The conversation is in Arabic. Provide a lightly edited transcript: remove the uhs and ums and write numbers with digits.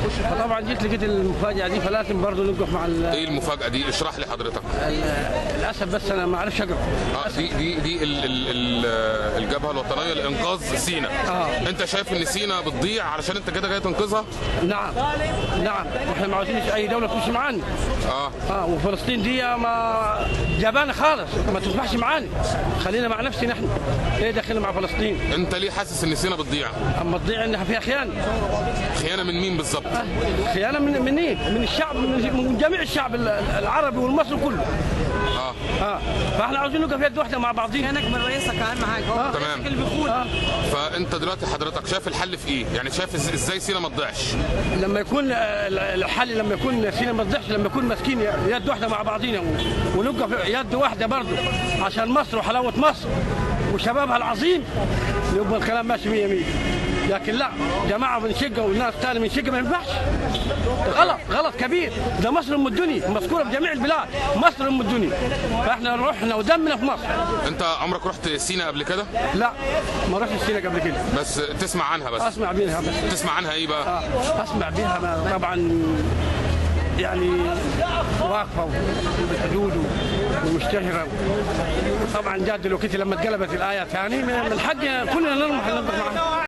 فطبعا جيت لقيت المفاجاه دي، فلازم برضه نوقف مع ايه المفاجاه دي؟ اشرح لي حضرتك. للاسف بس انا ما اعرفش اقرا. دي الجبهه الوطنيه لانقاذ سيناء. انت شايف ان سيناء بتضيع علشان انت كده جاي تنقذها؟ نعم نعم، واحنا ما عاوزينش اي دوله تمشي معانا. وفلسطين دي ما جبانه خالص، ما تسمحش معانا، خلينا مع نفسنا احنا. ايه دخلنا مع فلسطين؟ انت ليه حاسس ان سيناء بتضيع؟ اما تضيع انها فيها خيانه. خيانه من مين بالظبط؟ خيانه من ايه؟ من الشعب، من جميع الشعب العربي والمصري كله. فاحنا عاوزين نبقى في يد واحده مع بعضين. كانك من رئيسك اهم حاجه. تمام. فانت دلوقتي حضرتك شايف الحل في ايه؟ يعني شايف ازاي سيناء ما تضيعش؟ لما يكون الحل، لما يكون سيناء ما تضيعش، لما يكون ماسكين يد واحده مع بعضينا ونبقى في يد واحده برضه عشان مصر وحلاوه مصر وشبابها العظيم، يبقى الكلام ماشي 100 لكن لا، جماعه بنشقه والناس ثانيه بنشقه، ما ينفعش. غلط، غلط كبير. ده مصر ام الدنيا، مذكوره في جميع البلاد، مصر ام الدنيا، فاحنا روحنا ودمنا في مصر. انت عمرك رحت سيناء قبل كده؟ لا، ما رحتش سيناء قبل كده. بس تسمع عنها بس؟ اسمع بيها بس. تسمع عنها ايه بقى؟ اسمع بيها طبعا، يعني واقفه بالحدود ومشتهره. طبعا جاد دلوقتي لما اتقلبت الايه ثاني من حق كلنا نروح معها.